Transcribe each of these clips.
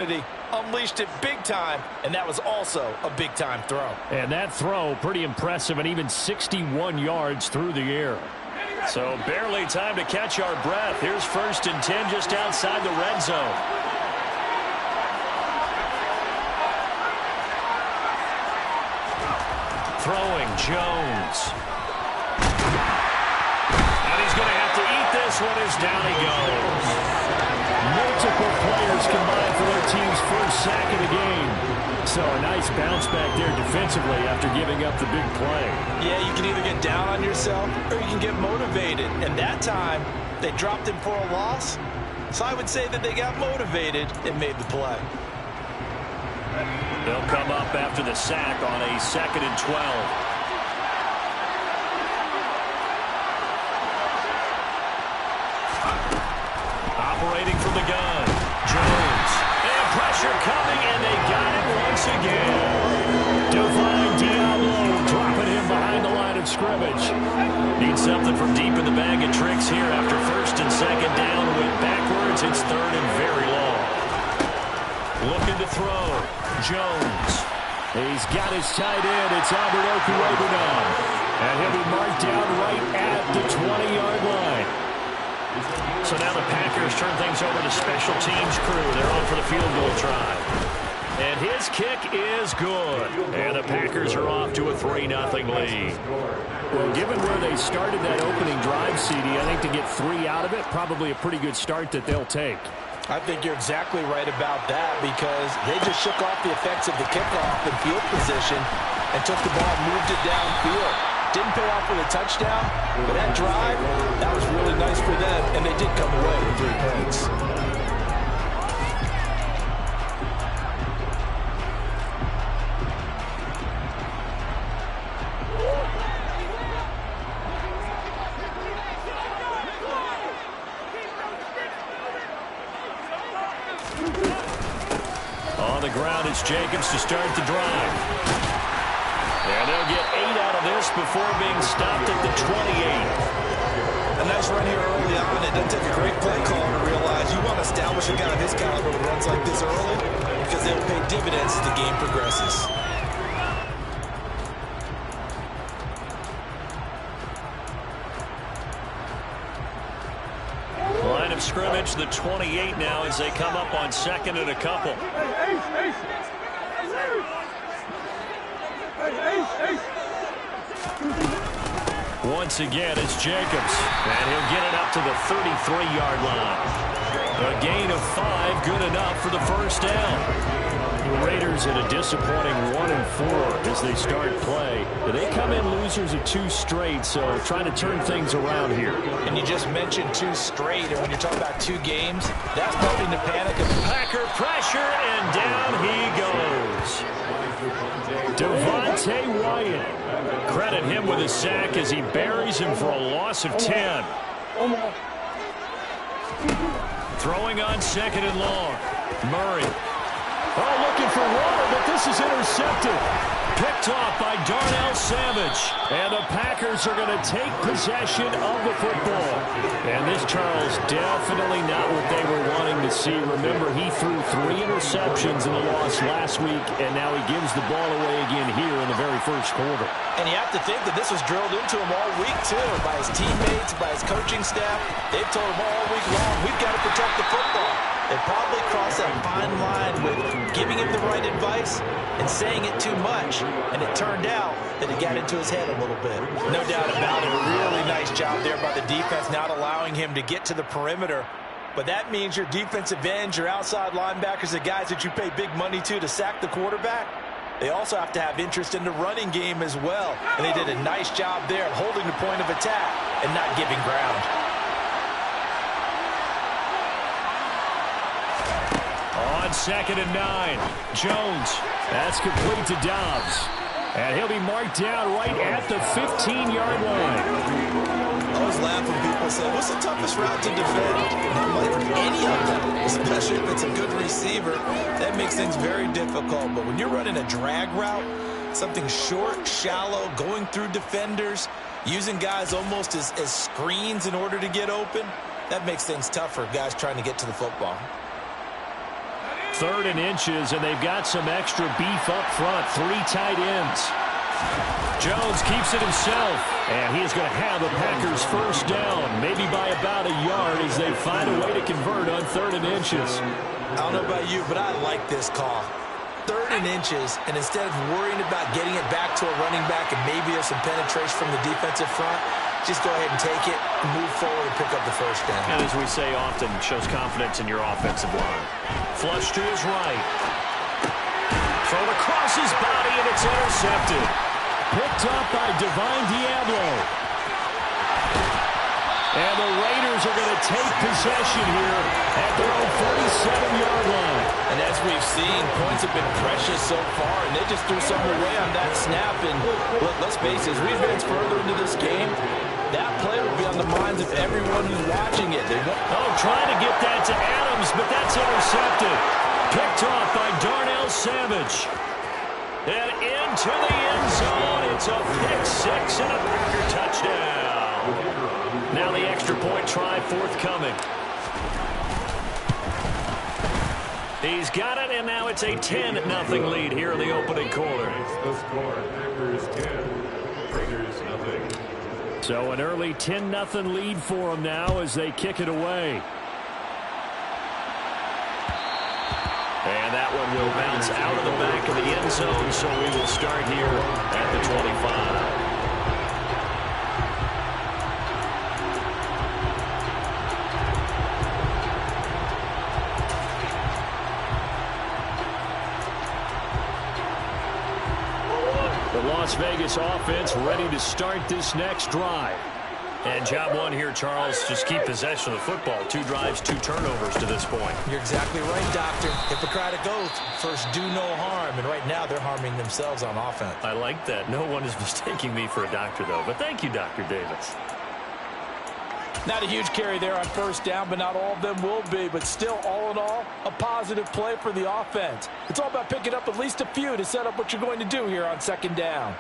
Unleashed it big time, and that was also a big-time throw. And that throw, pretty impressive, and even 61 yards through the air. So barely time to catch our breath. Here's 1st and 10 just outside the red zone. Throwing Jones. And he's going to have to eat this one as down he goes. Multiple players combined for their team's first sack of the game. So a nice bounce back there defensively after giving up the big play. Yeah, you can either get down on yourself or you can get motivated. And that time, they dropped him for a loss. So I would say that they got motivated and made the play. They'll come up after the sack on a 2nd and 12. Operating from the gun, Jones. And pressure coming, and they got him once again. Divine Diablo dropping him behind the line of scrimmage. Need something from deep in the bag of tricks here after 1st and 2nd down. Went backwards. It's 3rd and very long. Looking to throw. Jones. He's got his tight end. It's Albert Okuegbunam. And he'll be marked down right at the 20-yard line. So now the Packers turn things over to special teams crew. They're on for the field goal try. And his kick is good. And the Packers are off to a 3-0 lead. Well, given where they started that opening drive, CD, I think to get 3 out of it, probably a pretty good start that they'll take. I think you're exactly right about that because they just shook off the effects of the kickoff and field position and took the ball and moved it downfield. Didn't pay off with a touchdown, but that drive, that was really nice for them, and they did come away with 3 points. On the ground, it's Jacobs to start the drive. And they'll get 8 out of this before being stopped at the 28. A nice run here early on. It doesn't take a great play caller to realize you want to establish a guy of his caliber with runs like this early because they'll pay dividends as the game progresses. Line of scrimmage, the 28 now as they come up on 2nd and a couple. Once again, it's Jacobs, and he'll get it up to the 33-yard line. A gain of 5, good enough for the first down. The Raiders at a disappointing 1-4 as they start play. They come in losers of 2 straight, so trying to turn things around here. And you just mentioned 2 straight, and when you're talking about 2 games, that's nothing to panic. Packer pressure, and down he goes. Devontae Wyatt. Credit him with a sack as he buries him for a loss of 10. Throwing on 2nd and long. Murray. Oh, looking for water, but this is intercepted. Picked off by Darnell Savage. And the Packers are going to take possession of the football. And this, Charles, definitely not what they were wanting to see. Remember, he threw 3 interceptions in the loss last week, and now he gives the ball away again here in the very first quarter. And you have to think that this was drilled into him all week, too, by his teammates, by his coaching staff. They've told him all week long, we've got to protect the football. They probably crossed that fine line with giving him the right advice and saying it too much. And it turned out that it got into his head a little bit. No doubt about it. A really nice job there by the defense, not allowing him to get to the perimeter. But that means your defensive ends, your outside linebackers, the guys that you pay big money to sack the quarterback, they also have to have interest in the running game as well. And they did a nice job there of holding the point of attack and not giving ground. On 2nd and 9, Jones. That's complete to Dobbs. And he'll be marked down right at the 15-yard line. I always laugh when people say, what's the toughest route to defend? Like any of them, especially if it's a good receiver, that makes things very difficult. But when you're running a drag route, something short, shallow, going through defenders, using guys almost as screens in order to get open, that makes things tough for guys trying to get to the football. 3rd and inches, and they've got some extra beef up front. 3 tight ends. Jones keeps it himself, and he is going to have the Packers first down, maybe by about a yard as they find a way to convert on 3rd and inches. I don't know about you, but I like this call. 3rd and inches, and instead of worrying about getting it back to a running back and maybe there's some penetration from the defensive front, just go ahead and take it, move forward, and pick up the first down. And as we say often, shows confidence in your offensive line. Flush to his right. Thrown across his body, and it's intercepted. Picked up by Divine Diablo. And the Raiders are going to take possession here at their own 47-yard line. And as we've seen, points have been precious so far, and they just threw something away on that snap. And look, let's face it, as we advance further into this game, that play will be on the minds of everyone who's watching it. Trying to get that to Adams, but that's intercepted. Picked off by Darnell Savage. And into the end zone. It's a pick-6 and a Packer touchdown. Now the extra point try forthcoming. He's got it, and now it's a 10-0 lead here in the opening quarter. So an early 10-0 lead for them now as they kick it away. And that one will bounce out of the back of the end zone, so we will start here at the 25. The Las Vegas offense ready to start this next drive. And job one here, Charles, just keep possession of the football. 2 drives, 2 turnovers to this point. You're exactly right, Doctor. Hippocratic oath. First, do no harm. And right now, they're harming themselves on offense. I like that. No one is mistaking me for a doctor, though. But thank you, Dr. Davis. Not a huge carry there on first down, but not all of them will be. But still, all in all, a positive play for the offense. It's all about picking up at least a few to set up what you're going to do here on second down.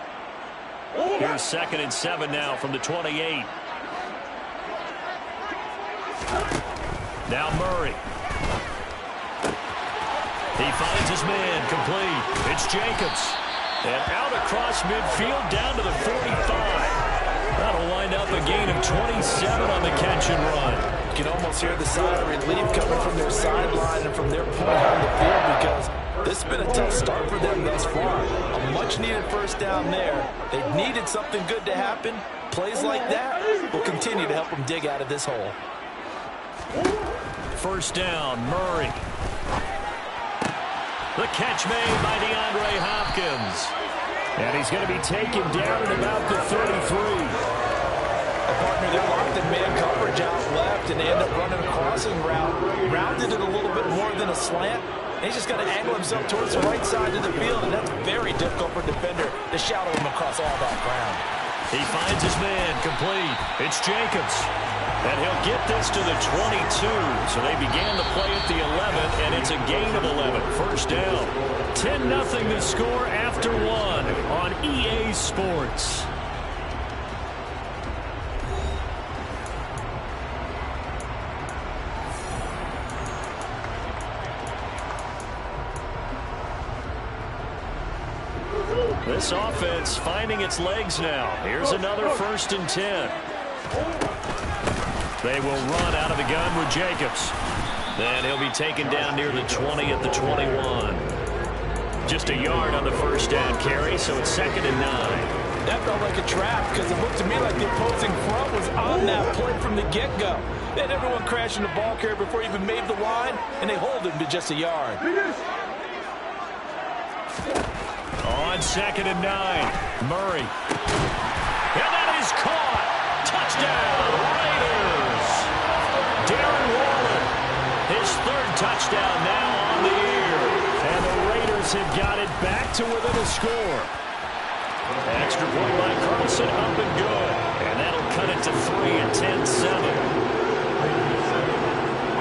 Here's 2nd and 7 now from the 28. Now Murray. He finds his man complete. It's Jacobs. And out across midfield down to the 45. That'll wind up a gain of 27 on the catch and run. You can almost hear the sigh of relief coming from their sideline and from their point on the field because this has been a tough start for them thus far. A much-needed first down there. They needed something good to happen. Plays like that will continue to help them dig out of this hole. First down, Murray. The catch made by DeAndre Hopkins. And he's going to be taken down at about the 33. A partner, they're locked in man coverage out left, and they end up running a crossing route. Rounded it a little bit more than a slant. And he's just got to angle himself towards the right side of the field, and that's very difficult for a defender to shadow him across all that ground. He finds his man complete. It's Jacobs. And he'll get this to the 22. So they began the play at the 11, and it's a gain of 11. First down. 10-0 to score after 1 on EA Sports. This offense finding its legs now. Here's another 1st and 10. They will run out of the gun with Jacobs. Then he'll be taken down near the 20 at the 21. Just a yard on the first down carry, so it's 2nd and 9. That felt like a trap because it looked to me like the opposing front was on that play from the get-go. They had everyone crashing the ball carrier before he even made the line, and they hold him to just a yard. On 2nd and 9, Murray. And that is caught. Touchdown, Raiders. Darren Waller, his 3rd touchdown now on the year. And the Raiders have got it back to within a score. Extra point by Carlson, up and good. And that'll cut it to 3 and 10-7.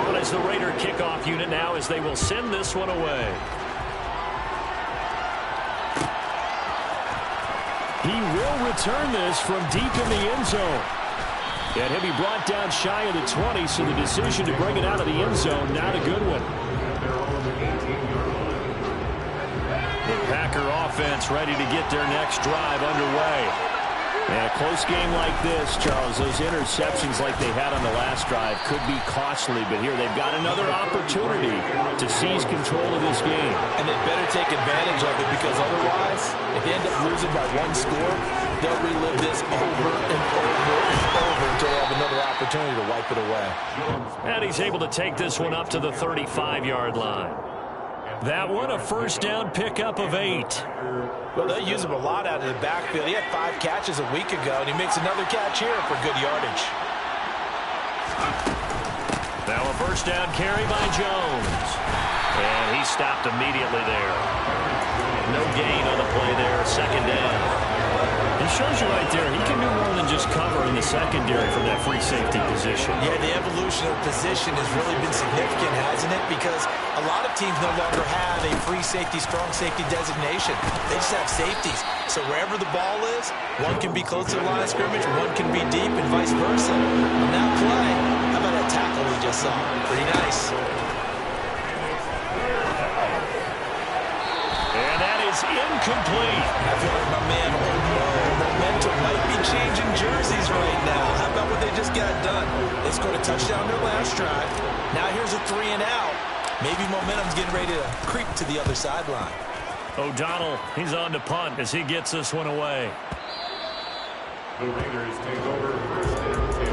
On as the Raider kickoff unit now as they will send this one away. He will return this from deep in the end zone. And he'll be brought down shy of the 20, so the decision to bring it out of the end zone, not a good one. offense ready to get their next drive underway. And a close game like this, Charles, those interceptions like they had on the last drive could be costly. But here they've got another opportunity to seize control of this game. And they better take advantage of it, because otherwise, if they end up losing by one score, they'll relive this over and over and over until they have another opportunity to wipe it away. And he's able to take this one up to the 35-yard line. That one, a first down pickup of 8. Well, they use him a lot out of the backfield. He had 5 catches a week ago, and he makes another catch here for good yardage. Now a first down carry by Jones. And he stopped immediately there. No gain on the play there, second down. He shows you right there, he can do more than just cover in the secondary from that free safety position. Yeah, the evolution of position has really been significant, hasn't it? Because a lot of teams no longer have a free safety, strong safety designation. They just have safeties. So wherever the ball is, one can be close to the line of scrimmage, one can be deep, and vice versa. On that play, how about that tackle we just saw? Pretty nice. And that is incomplete. I feel like my man, momentum might be changing jerseys right now. How about what they just got done? They scored a touchdown their last drive. Now here's a 3 and out. Maybe momentum's getting ready to creep to the other sideline. O'Donnell, he's on to punt as he gets this one away. The Raiders take over first and 10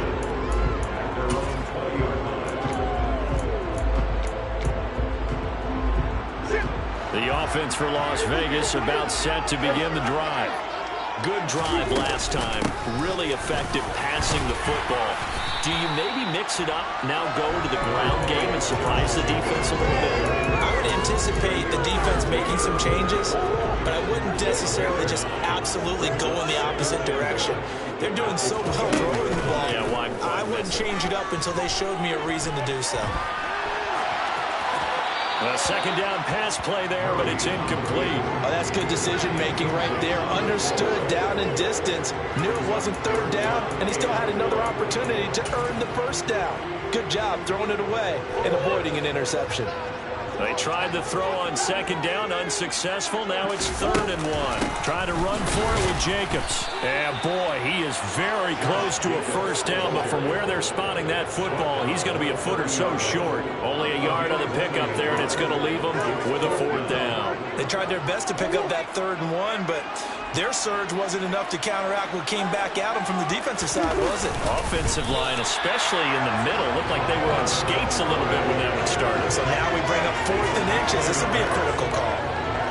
at their own 20-yard line. The offense for Las Vegas about set to begin the drive. Good drive last time. Really effective passing the football. Do you maybe mix it up, now go to the ground game and surprise the defense a little bit? I would anticipate the defense making some changes, but I wouldn't necessarily just absolutely go in the opposite direction. They're doing so well throwing the ball. Yeah, why? I wouldn't change it up until they showed me a reason to do so. A second down pass play there, but it's incomplete. Oh, that's good decision-making right there. Understood down and distance. Knew it wasn't third down, and he still had another opportunity to earn the first down. Good job throwing it away and avoiding an interception. They tried to throw on second down, unsuccessful. Now it's 3rd and 1. Trying to run for it with Jacobs. And boy, he is very close to a first down, but from where they're spotting that football, he's going to be a foot or so short. Only a yard on the pickup there, and it's going to leave them with a 4th down. They tried their best to pick up that 3rd and 1, but their surge wasn't enough to counteract what came back at them from the defensive side, was it? Offensive line, especially in the middle, looked like they were on skates a little bit when that one started. So now we bring up 4th and inches. This will be a critical call.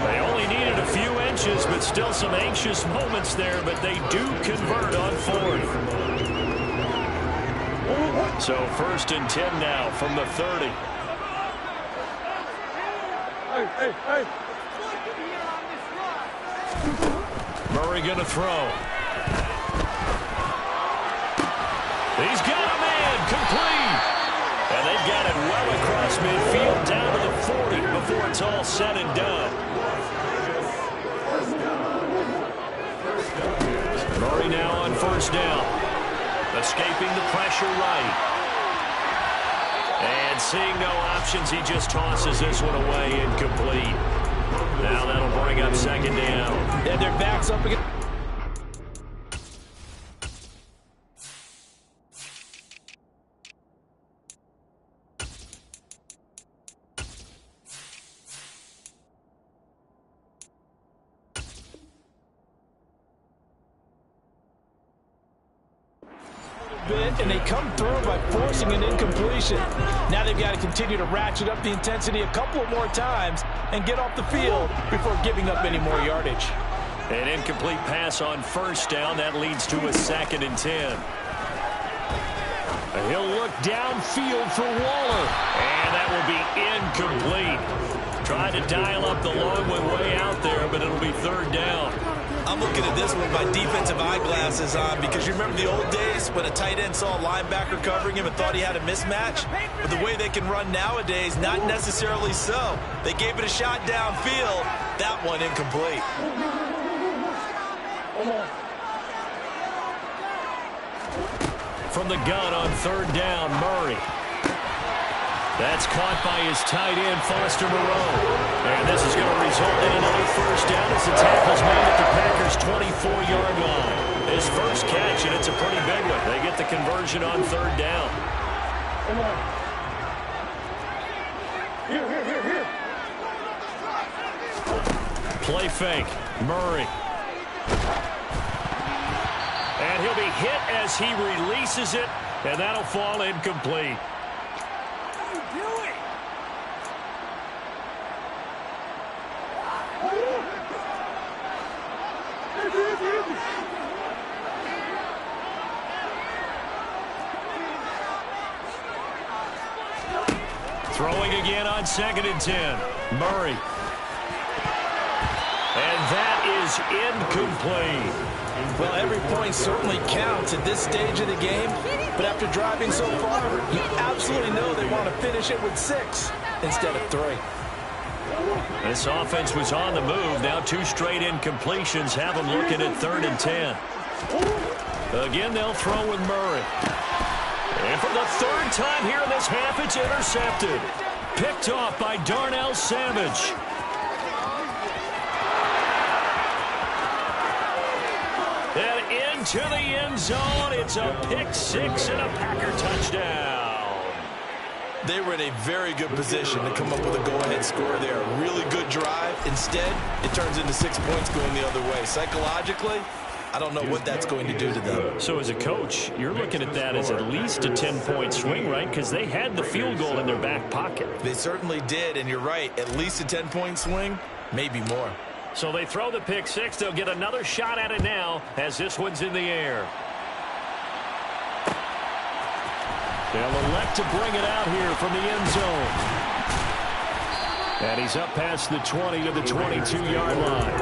They only needed a few inches, but still some anxious moments there, but they do convert on 4th. So 1st and 10 now from the 30. Hey. Murray going to throw. He's got a man, complete. And they've got it well across midfield down to the 40 before it's all said and done. Murray now on 1st down. Escaping the pressure right. And seeing no options, he just tosses this one away, incomplete. Now that'll bring up 2nd down. And their backs up again. And they come through by forcing an incompletion. Now they've got to continue to ratchet up the intensity a couple of more times and get off the field before giving up any more yardage. An incomplete pass on 1st down. That leads to a 2nd and 10. He'll look downfield for Waller. And that will be incomplete. Tried to dial up the long one way out there, but it'll be 3rd down. I'm looking at this with my defensive eyeglasses on, because you remember the old days when a tight end saw a linebacker covering him and thought he had a mismatch? But the way they can run nowadays, not necessarily so. They gave it a shot downfield. That one incomplete. From the gun on 3rd down, Murray. That's caught by his tight end, Foster Moreau. And this is going to result in another first down as the tackle his 24-yard line. His first catch, and it's a pretty big one. They get the conversion on third down. Play fake. Murray. And he'll be hit as he releases it, and that'll fall incomplete. Throwing again on 2nd and 10. Murray. And that is incomplete. Well, every point certainly counts at this stage of the game, but after driving so far, you absolutely know they want to finish it with 6 instead of 3. This offense was on the move. Now 2 straight incompletions have them looking at 3rd and 10. Again, they'll throw with Murray. And for the 3rd time here in this half, it's intercepted. Picked off by Darnell Savage. And into the end zone, it's a pick 6 and a Packer touchdown. They were in a very good position to come up with a go-ahead score there. A really good drive. Instead, it turns into 6 points going the other way. Psychologically, I don't know what that's going to do to them. So as a coach, you're looking at that as at least a 10-point swing, right? Because they had the field goal in their back pocket. They certainly did, and you're right. At least a 10-point swing, maybe more. So they throw the pick 6. They'll get another shot at it now as this one's in the air. They'll elect to bring it out here from the end zone. And he's up past the 20 to the 22-yard line.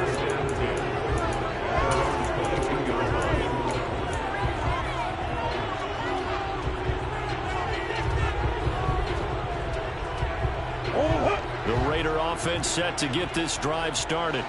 The Raider offense set to get this drive started.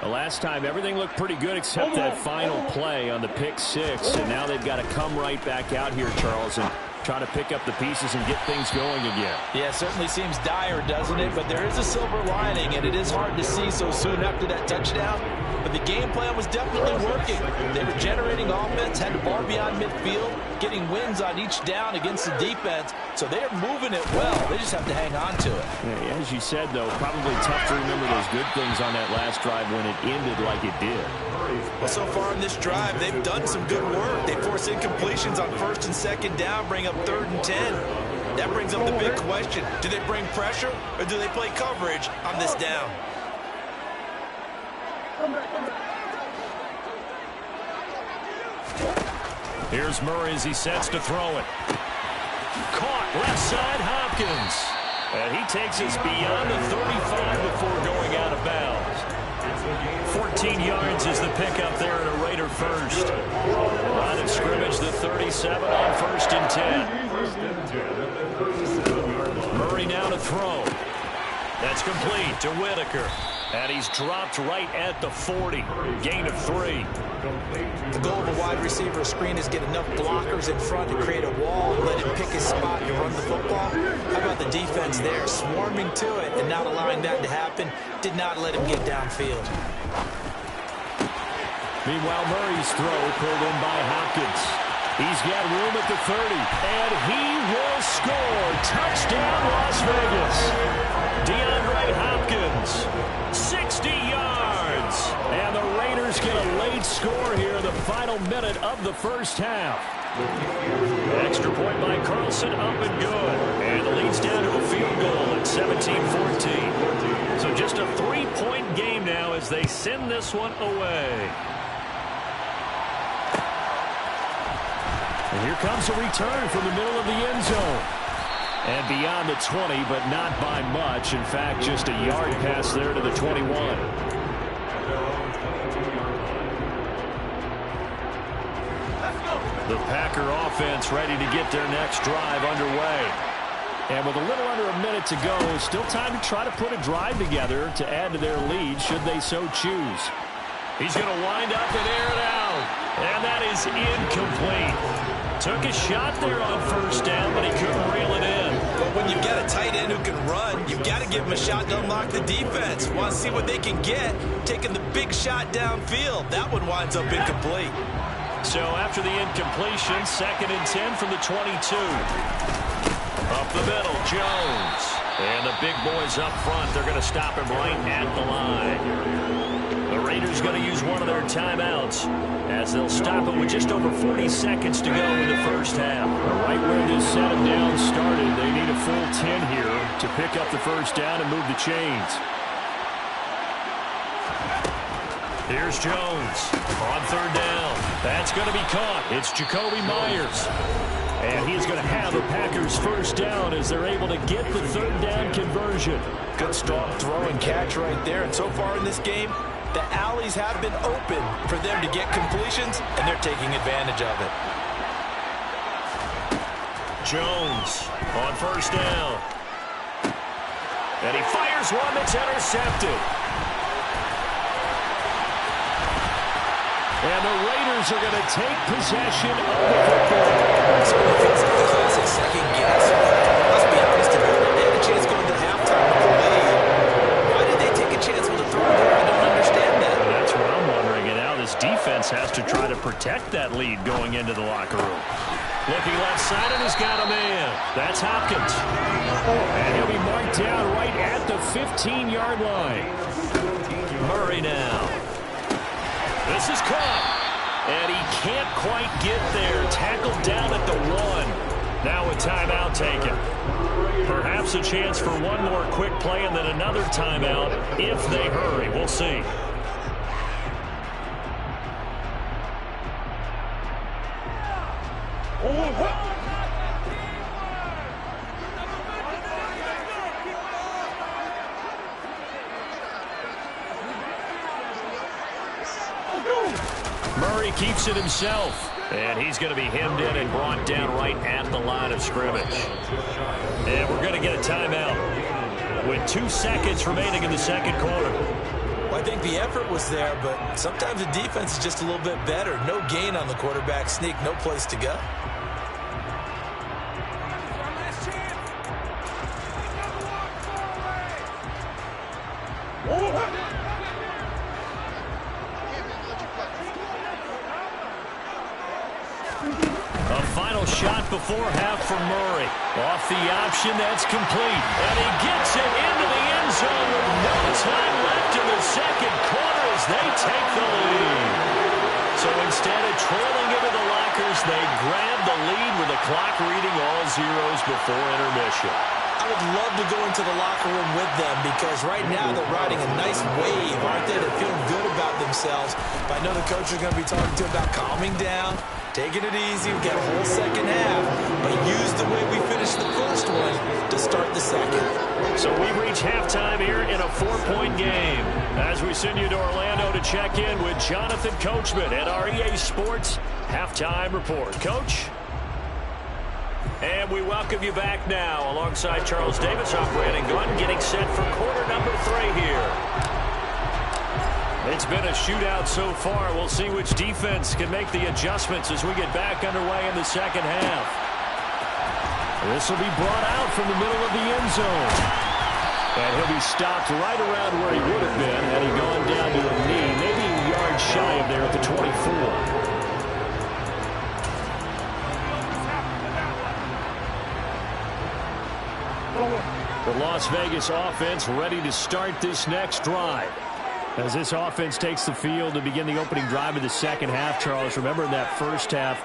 The last time, everything looked pretty good except that final play on the pick 6. And now they've got to come right back out here, Charles, and try to pick up the pieces and get things going again. Yeah, it certainly seems dire, doesn't it? But there is a silver lining, and it is hard to see so soon after that touchdown. But the game plan was definitely working. They were generating offense, had the ball beyond midfield, getting wins on each down against the defense. So they are moving it well. They just have to hang on to it. Yeah, as you said, though, probably tough to remember those good things on that last drive when it ended like it did. Well, so far in this drive, they've done some good work. They force incompletions on 1st and 2nd down, bring up 3rd and 10. That brings up the big question. Do they bring pressure or do they play coverage on this down? Here's Murray as he sets to throw it. Caught left side, Hopkins. And he takes us beyond the 35 before going out of bounds. 14 yards is the pickup there in a Raider first. Line of scrimmage, the 37 on 1st and 10. Murray now to throw. That's complete to Whitaker. And he's dropped right at the 40. Gain of 3. The goal of a wide receiver screen is get enough blockers in front to create a wall and let him pick his spot to run the football. How about the defense there, swarming to it and not allowing that to happen? Did not let him get downfield. Meanwhile, Murray's throw pulled in by Hopkins. He's got room at the 30, and he will score. Touchdown, Las Vegas. DeAndre Hopkins, 60 yards. And the Raiders get a late score here in the final minute of the first half. Extra point by Carlson, up and good. And the lead's down to a field goal at 17-14. So just a 3-point game now as they send this one away. And here comes a return from the middle of the end zone. And beyond the 20, but not by much. In fact, just a yard pass there to the 21. The Packer offense ready to get their next drive underway. And with a little under a minute to go, still time to try to put a drive together to add to their lead should they so choose. He's going to wind up and air it out. And that is incomplete. Took a shot there on 1st down, but he couldn't reel it in. But when you've got a tight end who can run, you've got to give him a shot to unlock the defense. Want to see what they can get, taking the big shot downfield. That one winds up incomplete. So after the incompletion, 2nd and 10 from the 22. Up the middle, Jones. And the big boys up front, they're going to stop him right at the line. The Raiders going to use one of their timeouts as they'll stop it with just over 40 seconds to go in the first half. Right where this set them down started, they need a full 10 here to pick up the first down and move the chains. Here's Jones on 3rd down. That's going to be caught. It's Jakobi Meyers. And he's going to have a Packers first down as they're able to get the 3rd down conversion. Good strong throw and catch right there. And so far in this game, the alleys have been open for them to get completions, and they're taking advantage of it. Jones on 1st down. And he fires one that's intercepted. And the Raiders are going to take possession of the football. So it feels like the classic second guess. Let's be honest about it. They had a chance going to halftime with the lead. Why did they take a chance with a throw there? I don't understand that. Well, that's what I'm wondering. And now this defense has to try to protect that lead going into the locker room. Looking left side, and he's got a man. That's Hopkins. And he'll be marked down right at the 15-yard line. Murray now. This is caught. And he can't quite get there. Tackled down at the 1. Now a timeout taken. Perhaps a chance for one more quick play and then another timeout if they hurry. We'll see. Murray keeps it himself. And he's going to be hemmed in and brought down right at the line of scrimmage. And we're going to get a timeout with 2 seconds remaining in the second quarter. Well, I think the effort was there, but sometimes the defense is just a little bit better. No gain on the quarterback sneak, no place to go. A final shot before half from Murray. Off the option, that's complete. And he gets it into the end zone with no time left in the second quarter as they take the lead. So instead of trailing into the lockers, they grab the lead with the clock reading all zeros before intermission. I would love to go into the locker room with them because right now they're riding a nice wave, aren't they? They're feeling good about themselves. But I know the coach is going to be talking to them about calming down, taking it easy. We've got a whole second half, but use the way we finished the first one to start the second. So we reach halftime here in a 4-point game as we send you to Orlando to check in with Jonathan Coachman at our EA Sports Halftime Report. Coach? And we welcome you back now alongside Charles Davis, I'm Brandon Gunn, getting set for quarter number 3 here. It's been a shootout so far. We'll see which defense can make the adjustments as we get back underway in the second half. This will be brought out from the middle of the end zone. And he'll be stopped right around where he would have been had he gone down to a knee, maybe a yard shy of there at the 24. The Las Vegas offense ready to start this next drive. As this offense takes the field to begin the opening drive of the second half, Charles, remember in that first half,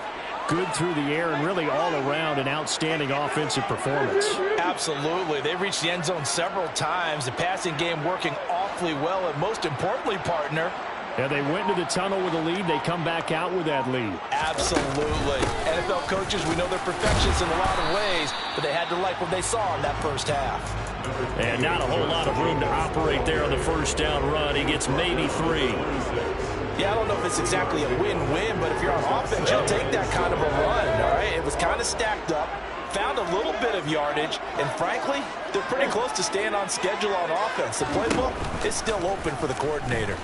good through the air and really all around an outstanding offensive performance. Absolutely. They reached the end zone several times. The passing game working awfully well, and most importantly, partner, yeah, they went into the tunnel with a lead. They come back out with that lead. Absolutely. NFL coaches, we know they're perfectionists in a lot of ways, but they had to like what they saw in that first half. And not a whole lot of room to operate there on the first down run. He gets maybe 3. Yeah, I don't know if it's exactly a win-win, but if you're on offense, you'll take that kind of a run, all right? It was kind of stacked up, found a little bit of yardage, and frankly, they're pretty close to staying on schedule on offense. The playbook is still open for the coordinator.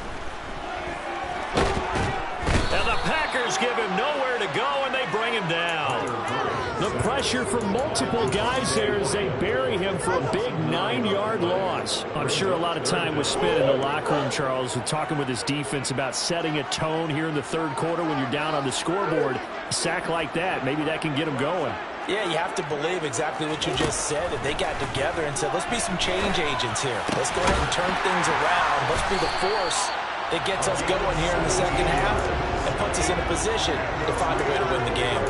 And the Packers give him nowhere to go, and they bring him down. The pressure from multiple guys there as they bury him for a big 9-yard loss. I'm sure a lot of time was spent in the locker room, Charles, with talking with his defense about setting a tone here in the third quarter when you're down on the scoreboard. A sack like that, maybe that can get him going. Yeah, you have to believe exactly what you just said. If they got together and said, let's be some change agents here. Let's go ahead and turn things around. Let's be the force that gets us going here in the second half and puts us in a position to find a way to win the game.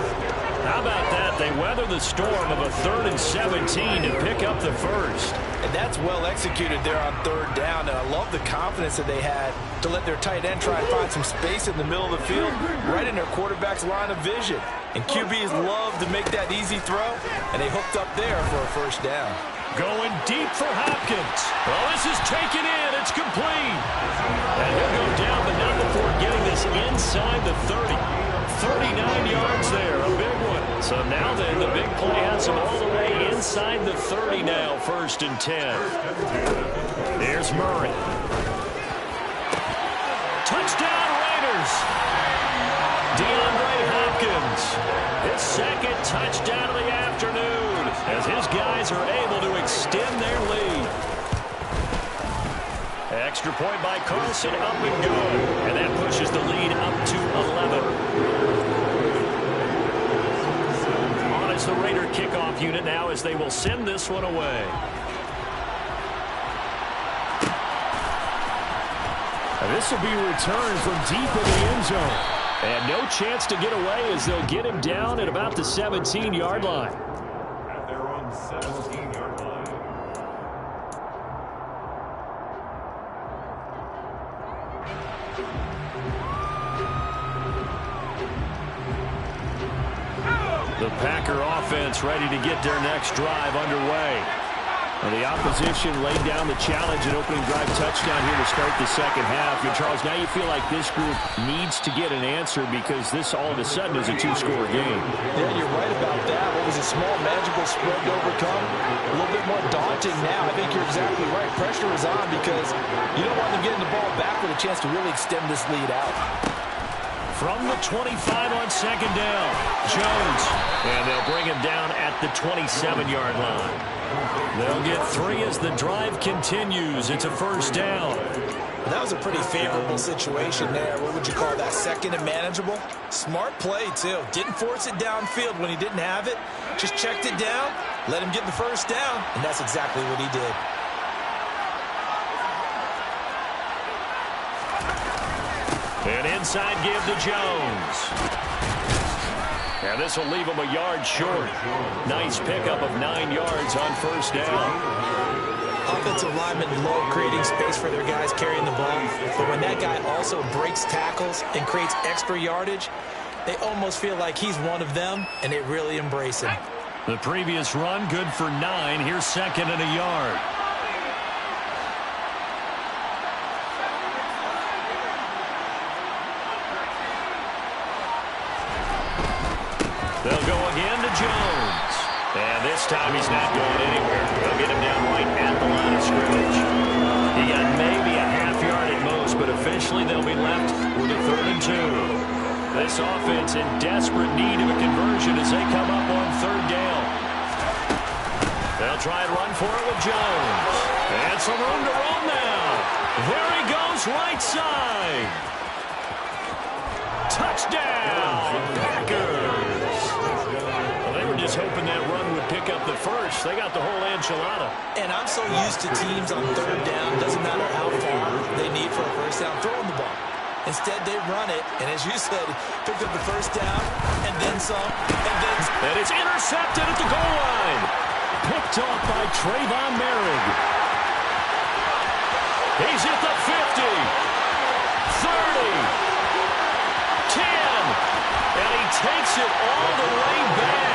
How about that? They weather the storm of a 3rd and 17 and pick up the first. And that's well executed there on 3rd down. And I love the confidence that they had to let their tight end try and find some space in the middle of the field, right in their quarterback's line of vision. And QBs love to make that easy throw, and they hooked up there for a first down. Going deep for Hopkins. Well, this is taken in. It's complete. And he'll go down, but not before getting this inside the 30. 39 yards there, a big one. So now then, the big play has him all the way inside the 30 now, 1st and 10. Here's Murray. Touchdown Raiders. DeAndre Hopkins, his 2nd touchdown of the afternoon, as his guys are able to extend their lead. Extra point by Carlson, up and good. And that pushes the lead up to 11. On is the Raider kickoff unit now as they will send this one away. And this will be returned from deep in the end zone. And no chance to get away as they'll get him down at about the 17-yard line. At their own 17-yard line. The Packer offense ready to get their next drive underway. And the opposition laid down the challenge and opening drive touchdown here to start the second half. And Charles, now you feel like this group needs to get an answer because this all of a sudden is a 2-score game. Yeah, you're right about that. What was a small, manageable spread to overcome? A little bit more daunting now. I think you're exactly right. Pressure is on because you don't want them getting the ball back with a chance to really extend this lead out. From the 25 on 2nd down, Jones. And they'll bring him down at the 27-yard line. They'll get 3 as the drive continues. It's a 1st down. That was a pretty favorable situation there. What would you call that? 2nd and manageable? Smart play, too. Didn't force it downfield when he didn't have it. Just checked it down, let him get the 1st down, and that's exactly what he did. An inside give to Jones. And this will leave him a yard short. Nice pickup of 9 yards on 1st down. Offensive linemen love creating space for their guys carrying the ball. But when that guy also breaks tackles and creates extra yardage, they almost feel like he's one of them, and they really embrace him. The previous run good for 9. Here's 2nd and a yard. They'll go again to Jones. And this time he's not going anywhere. They'll get him down right at the line of scrimmage. He got maybe a half yard at most, but officially they'll be left with a 3rd and 2. This offense in desperate need of a conversion as they come up on 3rd down. They'll try and run for it with Jones. And some room to run now. There he goes, right side. Touchdown, Packers. They were just hoping that run would pick up the first. They got the whole enchilada. And I'm so used to teams on 3rd down, doesn't matter how far they need for a 1st down, throwing the ball. Instead, they run it, and as you said, picked up the 1st down, and then some, and then... And it's intercepted at the goal line. Picked off by Trayvon Merrick. He's at the 50, 30, 10, and he takes it all the way back.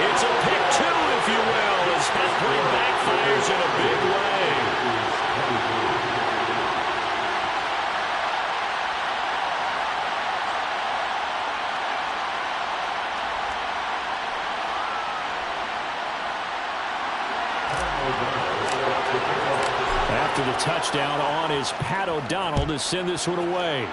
It's a pick 2, if you will, as that play backfires in a big way. After the touchdown, on is Pat O'Donnell to send this one away.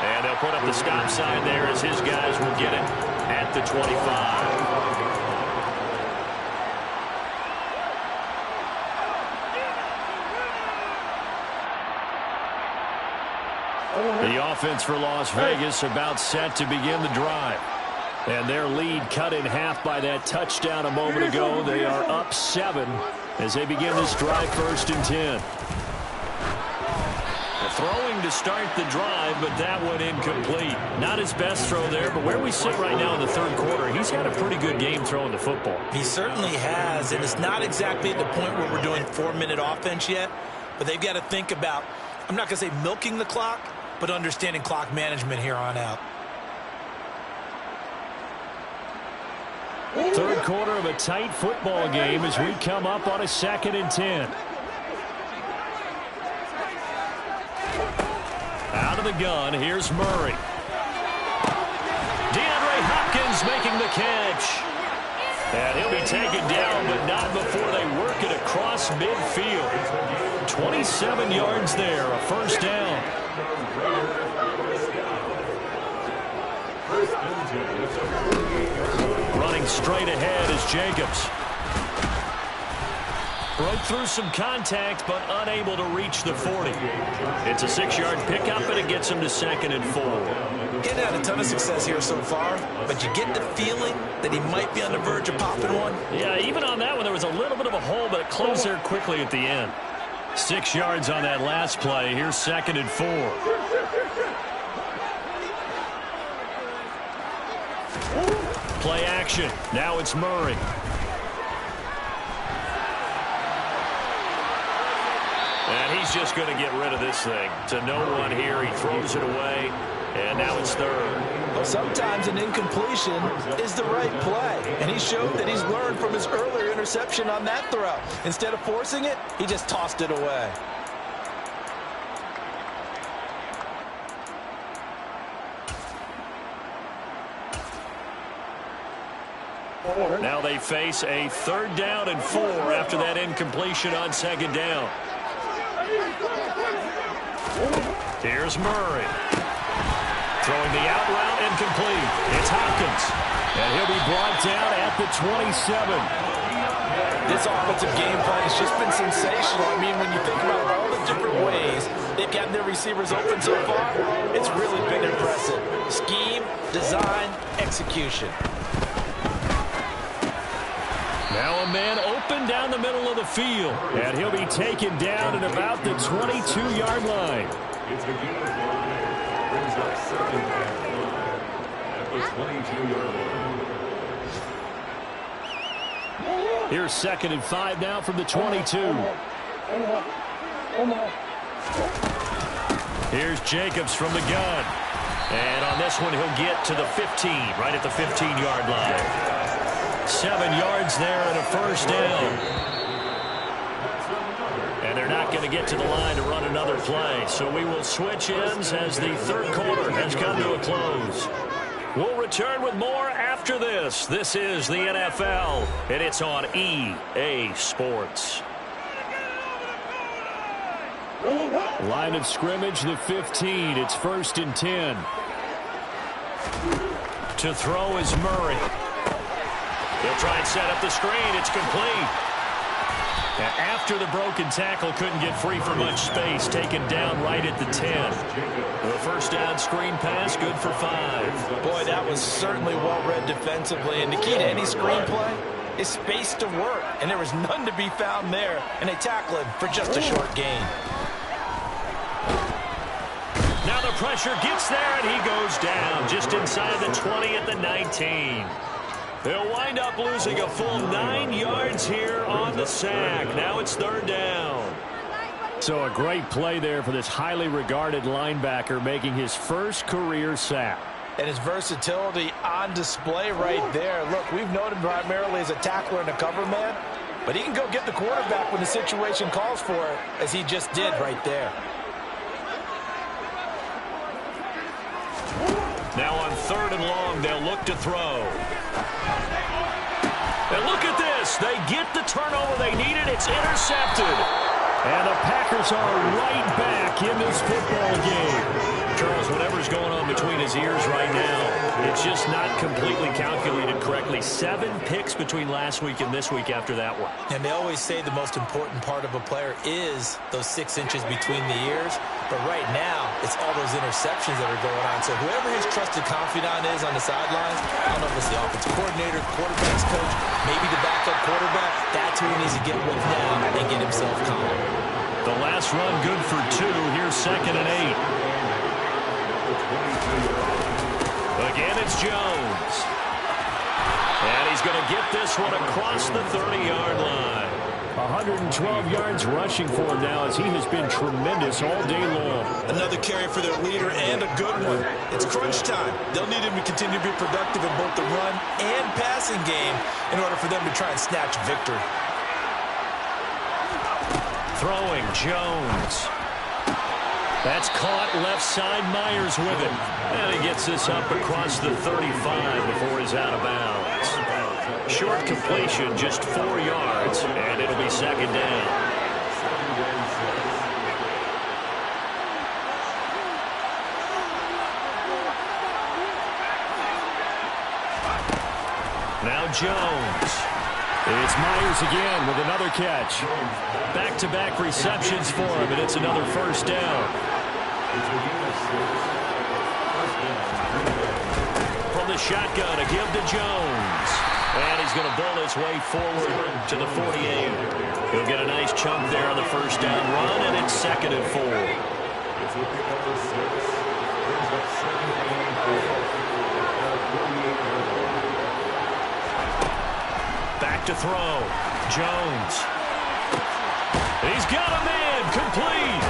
And they'll put up the stop sign there as his guys will get it at the 25. The offense for Las Vegas about set to begin the drive. And their lead cut in half by that touchdown a moment ago. They are up 7 as they begin this drive, 1st and 10. Throwing to start the drive, but that one incomplete. Not his best throw there, but where we sit right now in the 3rd quarter, he's had a pretty good game throwing the football. He certainly has, and it's not exactly at the point where we're doing 4-minute offense yet, but they've got to think about, I'm not going to say milking the clock, but understanding clock management here on out. 3rd quarter of a tight football game as we come up on a 2nd and 10. Out of the gun, here's Murray. DeAndre Hopkins making the catch. And he'll be taken down, but not before they work it across midfield. 27 yards there, a 1st down. Running straight ahead is Jacobs. Broke through some contact, but unable to reach the 40. It's a 6-yard pickup, and it gets him to 2nd and 4. Getting had a ton of success here so far, but you get the feeling that he might be on the verge of popping one. Yeah, even on that one, there was a little bit of a hole, but it closed there quickly at the end. 6 yards on that last play. Here's 2nd and 4. Play action. Now it's Murray. And he's just going to get rid of this thing. To no one here. He throws it away. And now it's 3rd. Well, sometimes an incompletion is the right play. And he showed that he's learned from his earlier interception on that throw. Instead of forcing it, he just tossed it away. Now they face a 3rd down and 4 after that incompletion on 2nd down. Here's Murray. Throwing the out route incomplete. It's Hopkins. And he'll be brought down at the 27. This offensive game plan has just been sensational. I mean, when you think about all the different ways they've gotten their receivers open so far, it's really been impressive. Scheme, design, execution. Now a man open down the middle of the field. And he'll be taken down at about the 22-yard line. It's a gain of 1. Brings up 2nd down at the 22-yard line. Here's 2nd and 5 now from the 22. Here's Jacobs from the gun. And on this one, he'll get to the 15, right at the 15-yard line. 7 yards there and a 1st down. And they're not going to get to the line to run another play. So we will switch ends as the 3rd quarter has come to a close. We'll return with more after this. This is the NFL, and it's on EA Sports. Line of scrimmage, the 15. It's 1st and 10. To throw is Murray. They'll try and set up the screen. It's complete. And after the broken tackle, couldn't get free for much space. Taken down right at the 10. The 1st down screen pass, good for 5. Boy, that was certainly well-read defensively. And the key to any screen play is space to work. And there was none to be found there. And they tackle him for just a short gain. Now the pressure gets there, and he goes down just inside the 20 at the 19. They'll wind up losing a full 9 yards here on the sack. Now it's 3rd down. So a great play there for this highly regarded linebacker, making his first career sack. And his versatility on display right there. Look, we've known him primarily as a tackler and a cover man, but he can go get the quarterback when the situation calls for it, as he just did right there. Now on 3rd and long, they'll look to throw. And look at this. They get the turnover they needed. It's intercepted. And the Packers are right back in this football game. Charles, whatever's going on between his ears right now, it's just not completely calculated correctly. 7 picks between last week and this week after that one. And they always say the most important part of a player is those 6 inches between the ears. But right now, it's all those interceptions that are going on. So whoever his trusted confidant is on the sidelines, I don't know if it's the offensive coordinator, quarterback's coach, maybe the backup quarterback, that's who he needs to get with now and get himself calm. The last run good for 2. Here's 2nd and 8. Again, it's Jones. And he's going to get this one across the 30-yard line. 112 yards rushing for him now as he has been tremendous all day long. Another carry for their leader and a good one. It's crunch time. They'll need him to continue to be productive in both the run and passing game in order for them to try and snatch victory. Throwing, Jones. That's caught left side. Myers with it. And he gets this up across the 35 before he's out of bounds. Short completion, just 4 yards, and it'll be 2nd down. Now Jones. It's Myers again with another catch. Back-to-back receptions for him, and it's another 1st down. From the shotgun, a give to Jones. And he's going to bowl his way forward to the 48. He'll get a nice chunk there on the 1st down run, and it's 2nd and 4. Back to throw. Jones. He's got a man. Complete.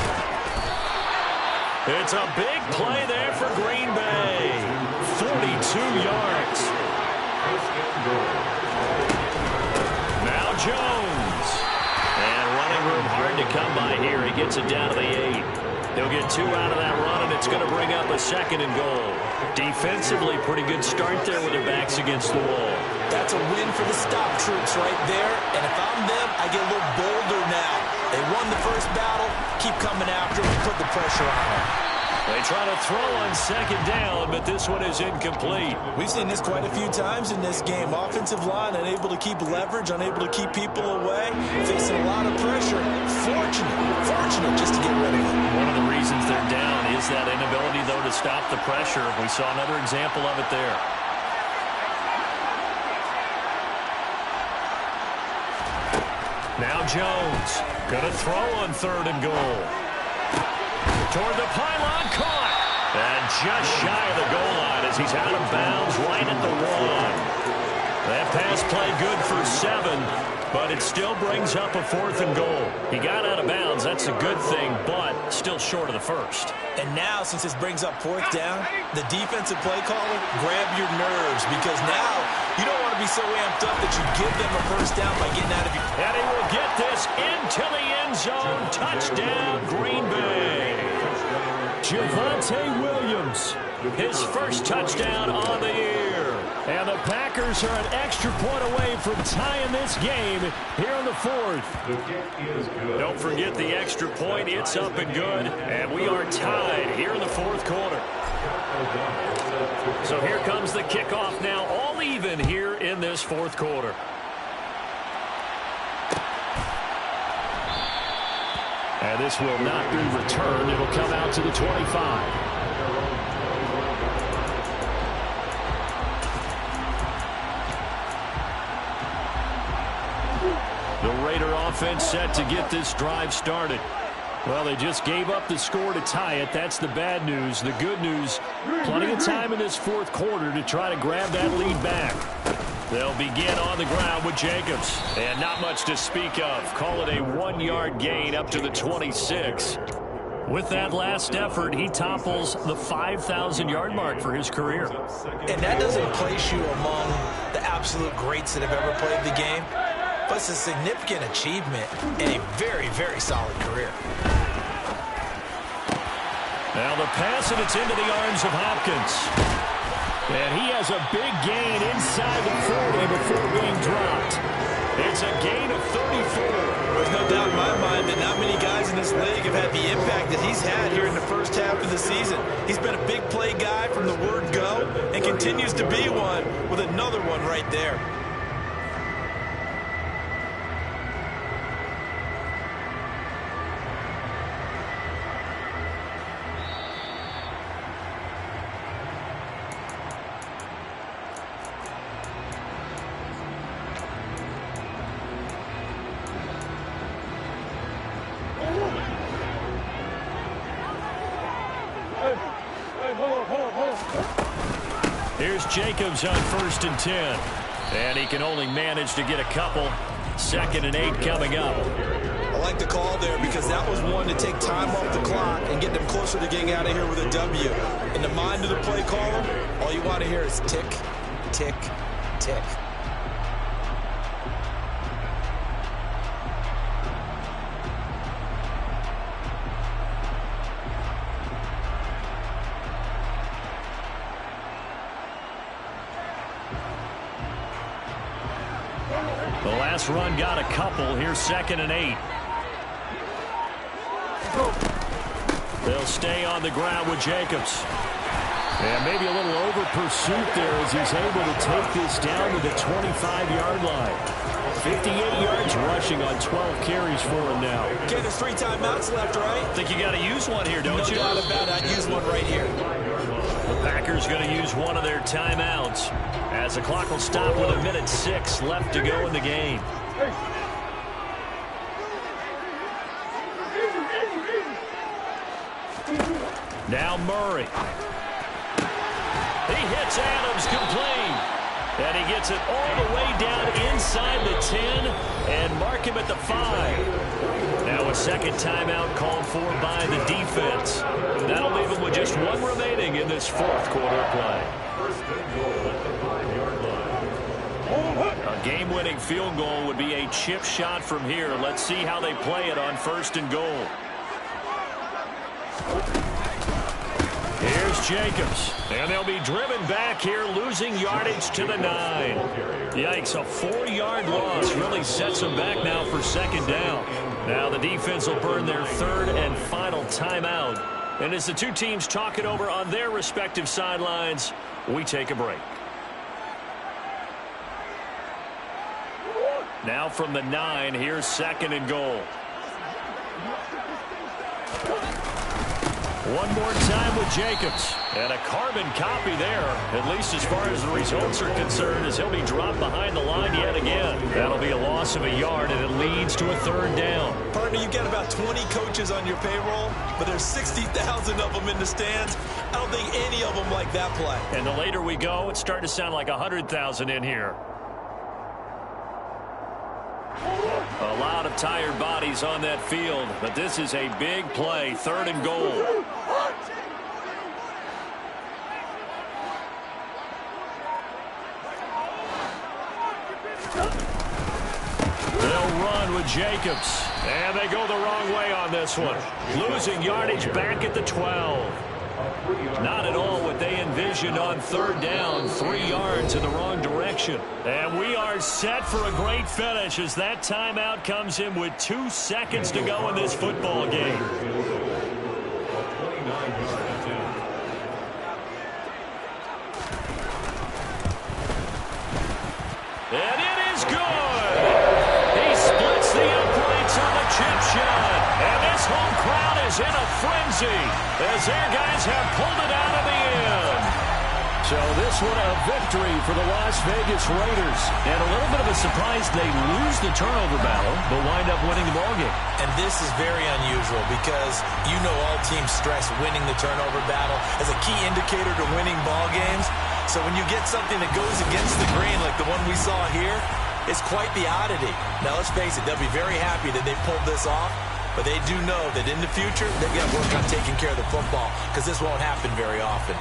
It's a big play there for Green Bay. 42 yards. Now Jones. And running room hard to come by here. He gets it down to the 8. They'll get 2 out of that run, and it's going to bring up a 2nd and goal. Defensively, pretty good start there with their backs against the wall. That's a win for the stop troops right there. And if I'm them, I get a little bolder now. They won the first battle. Keep coming after them. Put the pressure on them. They try to throw on 2nd down, but this one is incomplete. We've seen this quite a few times in this game. Offensive line unable to keep leverage, unable to keep people away, facing a lot of pressure. Fortunate just to get rid of it. One of the reasons they're down is that inability, though, to stop the pressure. We saw another example of it there. Now Jones, gonna throw on 3rd and goal. Toward the pylon, caught. And just shy of the goal line as he's out of bounds right at the 1. That pass play good for 7, but it still brings up a 4th and goal. He got out of bounds, that's a good thing, but still short of the 1st. And now, since this brings up 4th down, the defensive play caller, grab your nerves, because now you don't want to be so amped up that you give them a 1st down by getting out of your... And he will get this into the end zone. Touchdown, Green Bay. Javonte Williams, his 1st touchdown on the year. And the Packers are an extra point away from tying this game here in the 4th. Don't forget the extra point. It's up and good. And we are tied here in the 4th quarter. So here comes the kickoff now, all even here in this 4th quarter. And this will not be returned. It'll come out to the 25. The Raider offense set to get this drive started. Well, they just gave up the score to tie it. That's the bad news. The good news, plenty of time in this 4th quarter to try to grab that lead back. They'll begin on the ground with Jacobs. And not much to speak of. Call it a 1-yard gain up to the 26. With that last effort, he topples the 5,000-yard mark for his career. And that doesn't place you among the absolute greats that have ever played the game. But it's a significant achievement and a very, very solid career. Now the pass, and it's into the arms of Hopkins. And he has a big gain inside the 40 before being dropped. It's a gain of 34. There's no doubt in my mind that not many guys in this league have had the impact that he's had here in the first half of the season. He's been a big play guy from the word go and continues to be one with another one right there. Here's Jacobs on 1st and 10. And he can only manage to get a couple. 2nd and 8 coming up. I like the call there because that was one to take time off the clock and get them closer to getting out of here with a W. In the mind of the play caller, all you want to hear is tick, tick, tick. The last run got a couple. Here's 2nd and 8. They'll stay on the ground with Jacobs. And maybe a little over pursuit there as he's able to take this down to the 25-yard line. 58 yards rushing on 12 carries for him now. Okay, there's 3 timeouts left, right? I think you got to use one here, don't you? No doubt about it. I'd use one right here. The Packers going to use one of their timeouts as the clock will stop with 1:06 left to go in the game. Now Murray. He hits Adams complete. And he gets it all the way down inside the 10 and mark him at the 5. Now a second timeout called for by the defense. That'll leave him with just one remaining in this fourth quarter play. A game-winning field goal would be a chip shot from here. Let's see how they play it on 1st and goal. Here's Jacobs, and they'll be driven back here, losing yardage to the 9. Yikes, a 4-yard loss really sets them back now for 2nd down. Now the defense will burn their 3rd and final timeout. And as the two teams talk it over on their respective sidelines, we take a break. Now from the 9, here's 2nd and goal. One more time with Jacobs. And a carbon copy there, at least as far as the results are concerned, as he'll be dropped behind the line yet again. That'll be a loss of a yard, and it leads to a 3rd down. Partner, you've got about 20 coaches on your payroll, but there's 60,000 of them in the stands. I don't think any of them like that play. And the later we go, it's starting to sound like 100,000 in here. A lot of tired bodies on that field, but this is a big play, 3rd and goal. They'll run with Jacobs, and they go the wrong way on this one. Losing yardage back at the 12. Not at all what they envisioned on 3rd down, 3 yards in the wrong direction. And we are set for a great finish as that timeout comes in with 2 seconds to go in this football game. And it is good. He splits the uprights on the chip shot. And this home crowd is in a frenzy as their guys have pulled it out of the end. So this one a victory for the Las Vegas Raiders. And a little bit of a surprise they lose the turnover battle, but wind up winning the ballgame. And this is very unusual because you know all teams stress winning the turnover battle as a key indicator to winning ball games. So when you get something that goes against the grain like the one we saw here, it's quite the oddity. Now let's face it, they'll be very happy that they pulled this off, but they do know that in the future they've got to work on taking care of the football because this won't happen very often.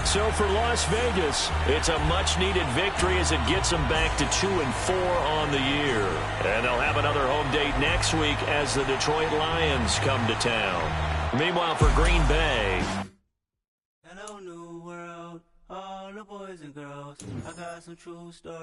So for Las Vegas, it's a much-needed victory as it gets them back to 2-4 on the year. And they'll have another home date next week as the Detroit Lions come to town. Meanwhile, for Green Bay... Hello, new world, all the boys and girls. I got some true stories.